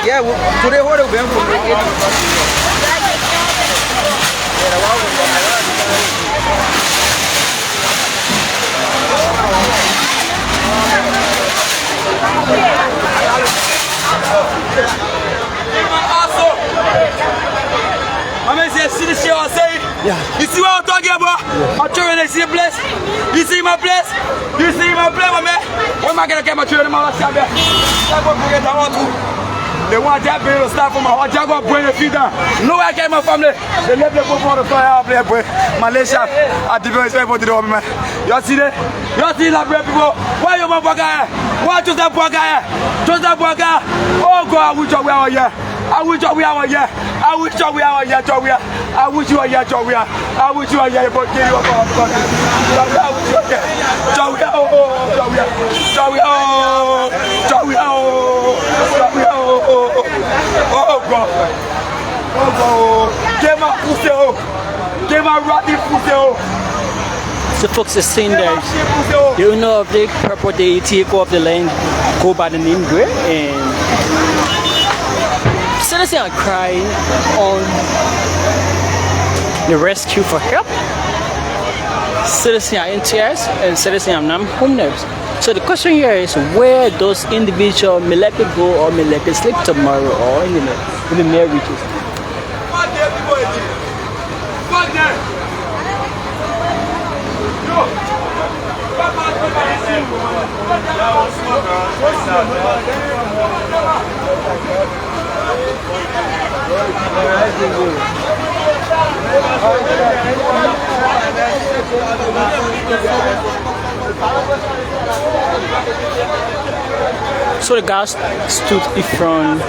Yeah, today what are we going see the show I say? Yeah. You see what I'm talking about? Yeah. My children, they see the place. You see my place? You see my place, my man? When am I going to get my children out of the They want that bill to start from my heart. Jaguar bring the feet down. No, I get my family. They left the book on the fire. Malaysia, I depend on the man. You see that? You see that, people? Why you my guy? Why just that guy? Just that guy? Oh, God, I wish I were here. I wish we are here. I wish we are here, Jawia. I wish you are here, Jawia. I wish you are here, but give you a call. Jawia, Jawia, oh, Jawia, Jawia, oh, Jawia, oh, God. Oh, God. Give my pussy, oh. Give my rotten pussy, oh. So folks are saying that the owner of the property take off the land, go by the name Gray, and citizens are crying on the rescue for help. Citizens are in tears and citizens are non-homeless. So the question here is, where those individuals may likely go or may likely sleep tomorrow or in the marriages. So the guys stood in front.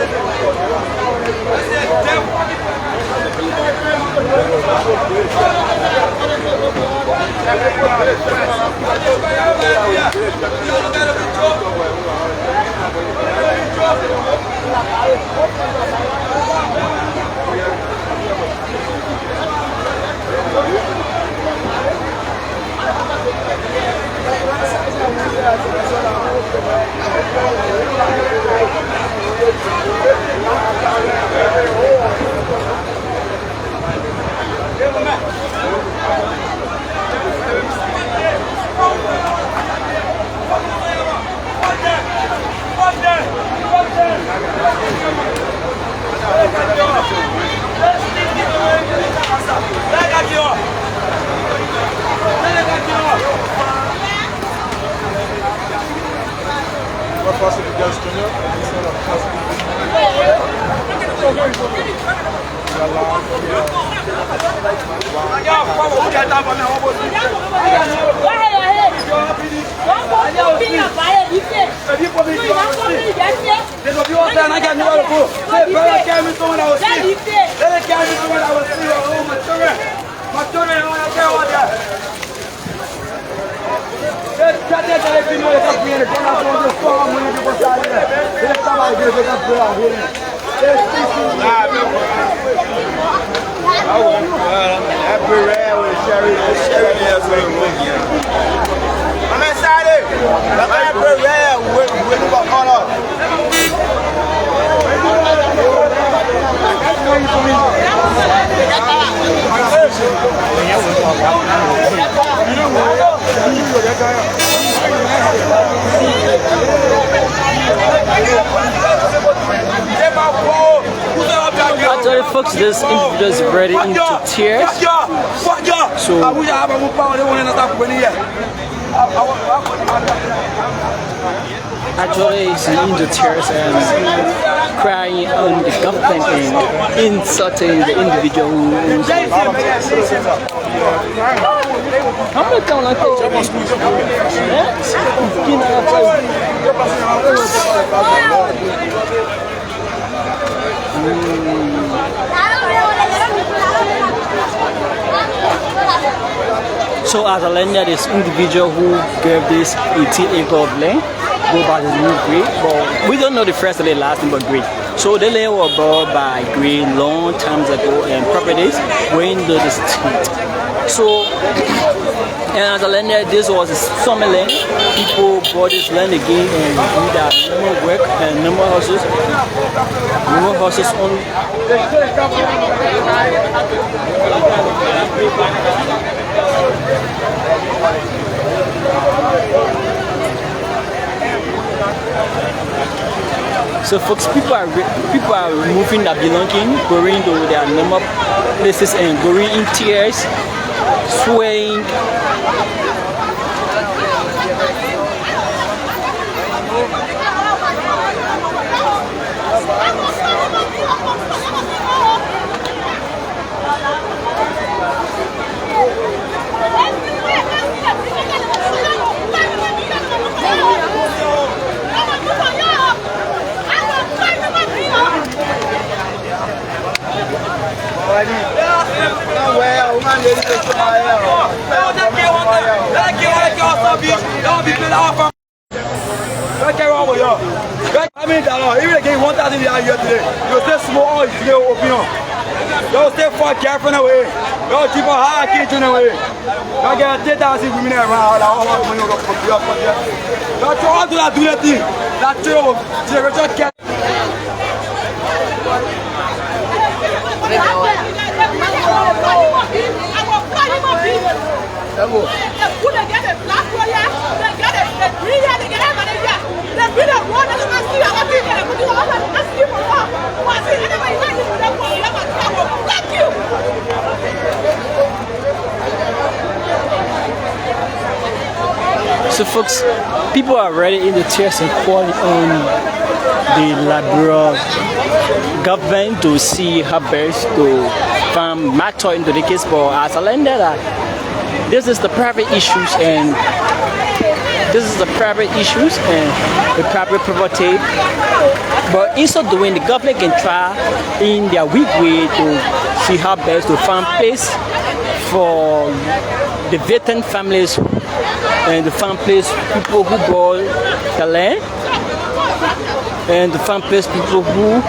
Actually, folks, this individual is already into tears. So actually, he's into tears and crying on the government and insulting the individual who So as a lender, this individual who gave this 18 acre of land go by the new grade, but we don't know the first and the last name, but grade. So the land was bought by grade long times ago, and properties going to the street. So, and as a lender, this was summer land. People bought this land again and did that normal work and normal houses only. So folks, people are removing their belonging, going to their normal places and going in tears, swaying. Even if you 1,000 here today, you stay small, you stay open. You stay far careful away. You keep a high kitchen away. You get 10,000 women around. You try to do that thing. That's true. So folks, people are already in the tears and calling on the Liberia government to see how best to find matter into the case. But as a lender, this is the private issues and the private property. But instead of doing, the government can try in their weak way to see how best to find place for the veteran families and the farm place people who bought the land and the farm place people who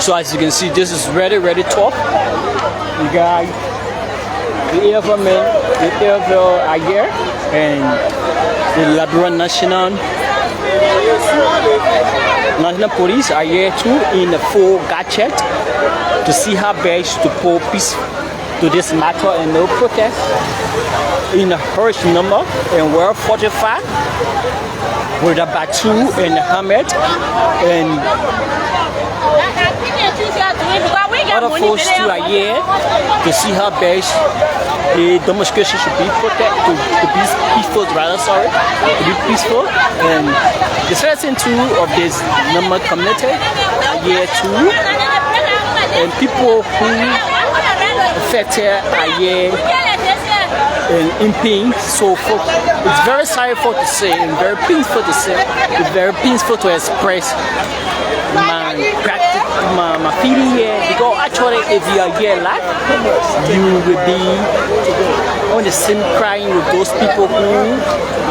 So as you can see, this is ready top. You got the airmen, the airfield are here, and the Liberia National Police are here too in the full gadget to see how best to pull peace to this matter and no protest in a huge number, and we're 45 with a Batu and Ahmed and other folks too are here to see how best the demonstration should be protected, to be peaceful, to be peaceful. And the citizen too of this number community are here too, and people who affected are here in pain. So it's very sorrowful to say and very painful to say. It's very painful to express my feeling here, because actually if you are here live, you will be on the same crying with those people who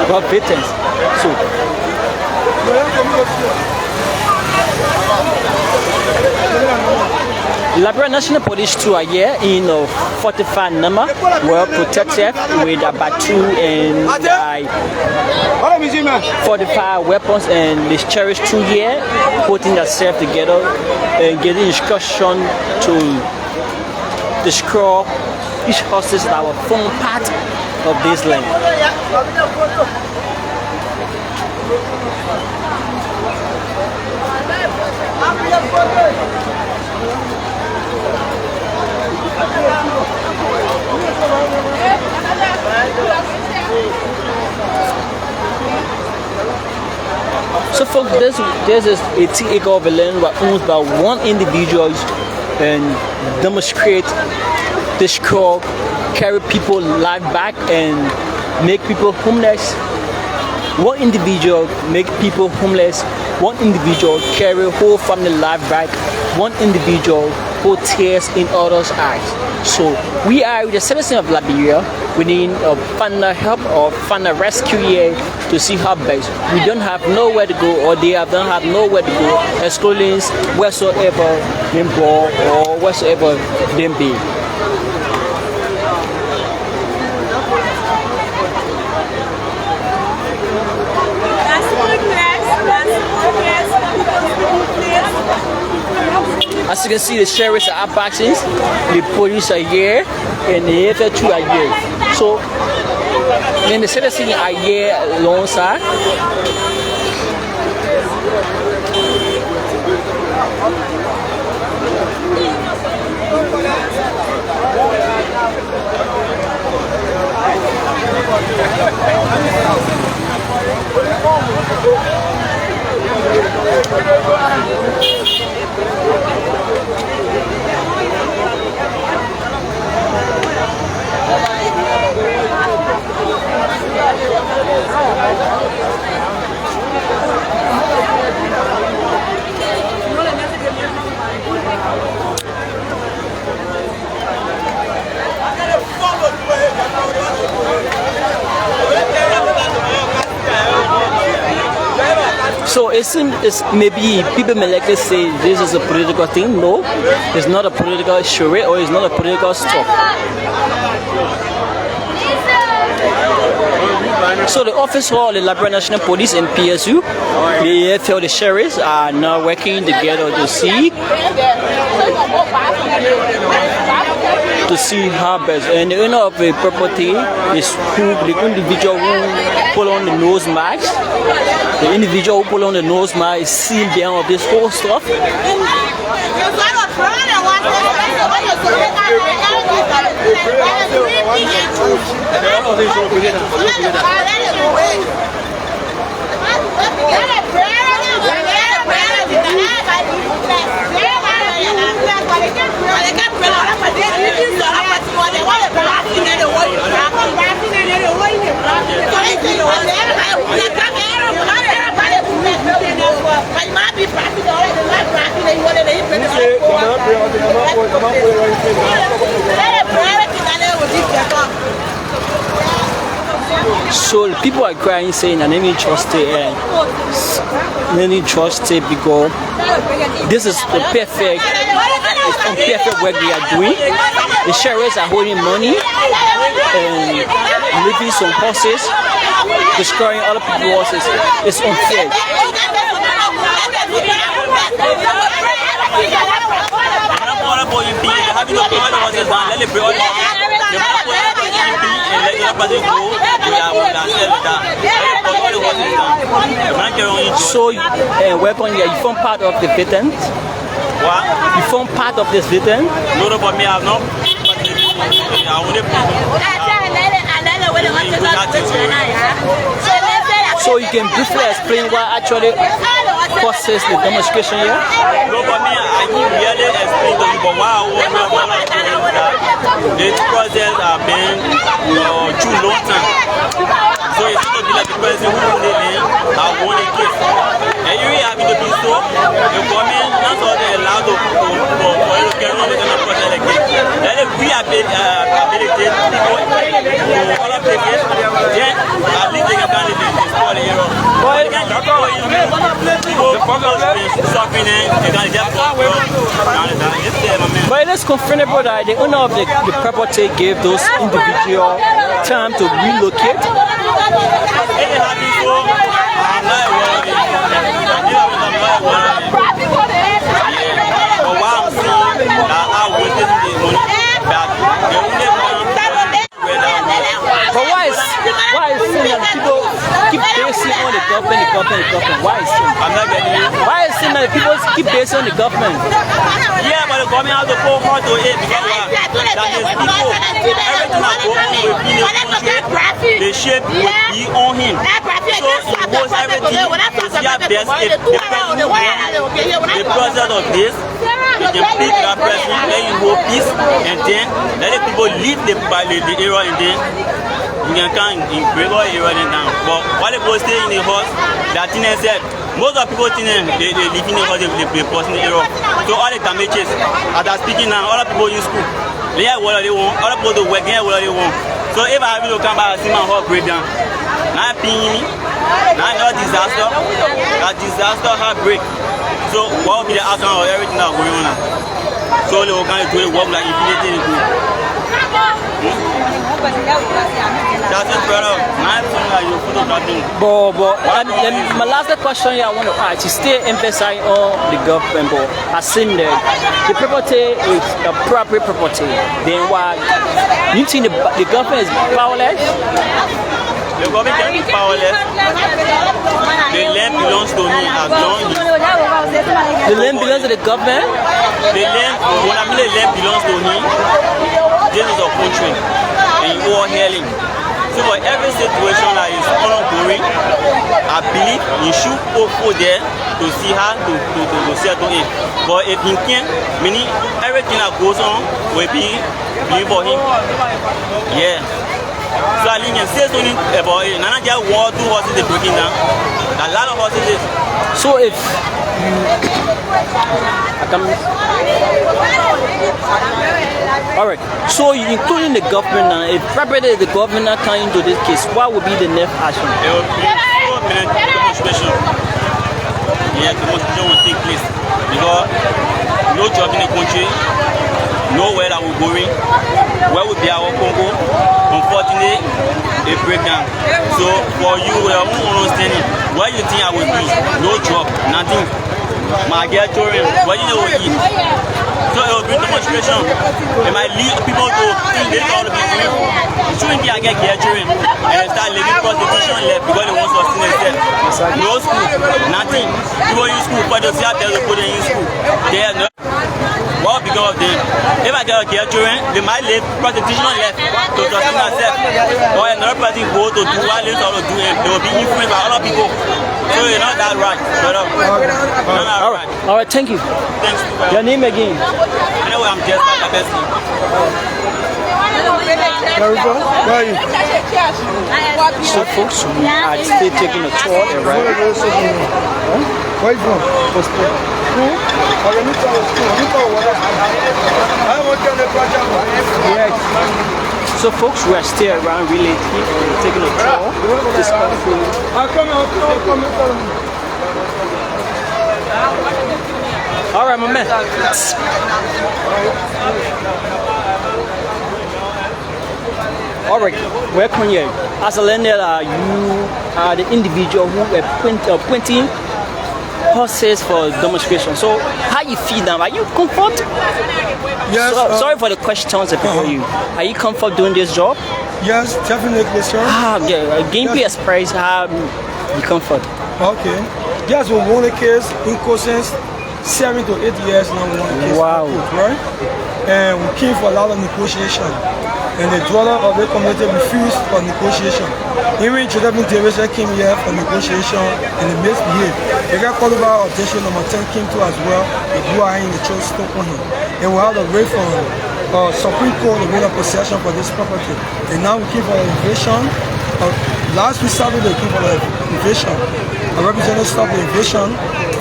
got victims. So Liberia National Police too are here in 45 number, well protected with a Batu and 45 weapons, and they cherish 2 years putting themselves together and getting instruction to destroy each horses that will form part of this land. folks, this is 18 acres of land owned by one individual and demonstrate, destroy, carry people life back and make people homeless. One individual make people homeless. One individual carry whole family life back. One individual put tears in others' eyes. So we are the citizens of Liberia. We need to find help or find a rescue here to see how best. We don't have nowhere to go, or they don't have nowhere to go, excluding wheresoever they go or wheresoever they be. As you can see, the sheriffs are absent, the police are here, and the other two are here. So, then the citizens are here alongside. So it seems maybe people may like to say this is a political thing. No, it's not a political charade or it's not a political stuff. So the officer of the Liberia National Police and PSU, the AFL, the sheriffs are now working together to see how best. And the owner of the property is the individual who put on the nose mask. The individual who put on the nose mask is sealed down of this whole stuff. So people are crying saying, "I need trust it, because this is the perfect work they are doing. The sheriffs are holding money and leaving some horses, destroying other people's horses. It's unfair." So, welcome here. You form part of the veterans? What? You form part of this veteran? No, but me, I have not. So you can briefly explain what actually causes the demonstration here? No, but me, I can really explain to you, but what I want to do is that this process has been too long time. So it's going to be like the person who live in, I want a gift. And you have to be so, the government, not all they allow to for you to carry on with the process again. Then if we have been habilitated people to other places, then at least they can live in this part of Europe. But you can't go in but it is confirmable that the owner of the property gave those individuals time to relocate. But why is it that people keep basing on the government? Why is it? I'm not getting you. Why is it that people keep basing on the government? Yeah, but the government has to put hard to it because that his people, everything that goes on within the country, the shape will be on him. So he knows everything to see how best if the president wants the process of this. You can pick that person, let you know peace, and then let the people leave the area, and then you can come in break all area down. But while the people stay in the house, that thing is said, most of the people think they live in the house, they post in the area. So all the damages, as I'm speaking now, all the people in school, they have what they want, all the people to work, they have what they want. So if I have to come back and see my house break down, now I'm paying me, now no disaster, that disaster heartbreak. So what will be the outcome of everything that's going on now? So they will kind of do it work like infinity to do. That's it, brother. My last question here I want to ask is still emphasizing on the government, but I seen that the property is a proper property. Then why you think the government is powerless? The government can be powerless. The land belongs to me as long as the land belongs to the government. The land, when I mean the land belongs to me, this is a country, and you are healing. So for every situation that is ongoing, I believe you should go there to see how to settle it. But if you can't, meaning everything that goes on will be for him. Yeah. So I can say something about it. Nana just 1 or 2 horses they breaking down. A lot of horses is. So if alright, so including the government now, if probably the government come into this case, what would be the next action? There will be demonstration. Yeah, demonstration will take place because no job in the country, nowhere that we're going. Where would be our Congo? Unfortunately, they break down. So for you, we are understanding where you think I will be. No job, nothing. My girl children, what you know will eat. So it will bring demonstration. It might lead people to think they all the people. Shouldn't I get girl children and start living prostitution left because they want to sustain themselves. No school, nothing. People use school, but they see how they put them in school. They have no. What will become of them? If I get a girl children, they might live prostitution left to sustain themselves. Or another person go to do what they want to do, and they will be influenced by other people. So you're not that right, brother. Alright, thank you. Thanks. Your name again? Anyway, I'm just like a person. So folks, we are still taking a tour around. Where you from? So folks, we are still around really taking a tour. This alright, my man. Alright, welcome here. As a lender, you are the individual who are pointing horses for demonstration. So how you feel now? Are you comfortable? Yes. Sorry for the questions before you. Are you comfortable doing this job? Yes, definitely, sir. Yeah. Gameplay express how you comfort. Okay. Yes, we won a case in Cosense 7 to 8 years now. We won a case. Wow. Right? And we came for a lot of negotiation. And the dweller of the community refused for negotiation. Even Children Generation came here for negotiation and they misbehaved. They got called over objection number 10 came to as well. They blew our in the church stone on him. And we had a rate from Supreme Court, the rate of possession for this property. And now we came for an invasion. Last week Saturday we came for the invasion. A representative stopped the invasion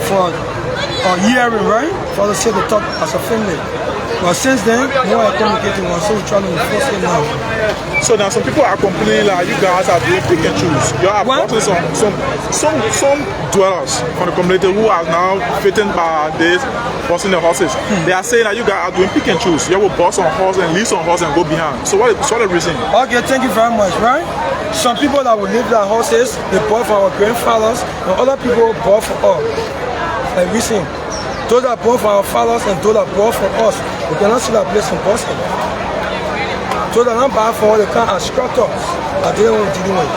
for a hearing, right? For us to say the talk as a family. But since then, we are communicating one, so we're trying to enforce it now. So now some people are complaining like you guys are doing pick and choose. You are brought some dwellers from the community who are now fitting by this, bossing the horses. They are saying that you guys are doing pick and choose. You will boss on horse and lease on horse and go behind. So what is the reason? Okay, thank you very much, right? Some people that will leave their horses, they bought for our grandfathers, and other people bought for us. Like we see. Those that bought for our fathers and those that bought for us, we cannot see that place in person. Those that not buy for they can't instruct us. I didn't want to do it.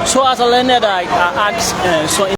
So as a learner, I asked some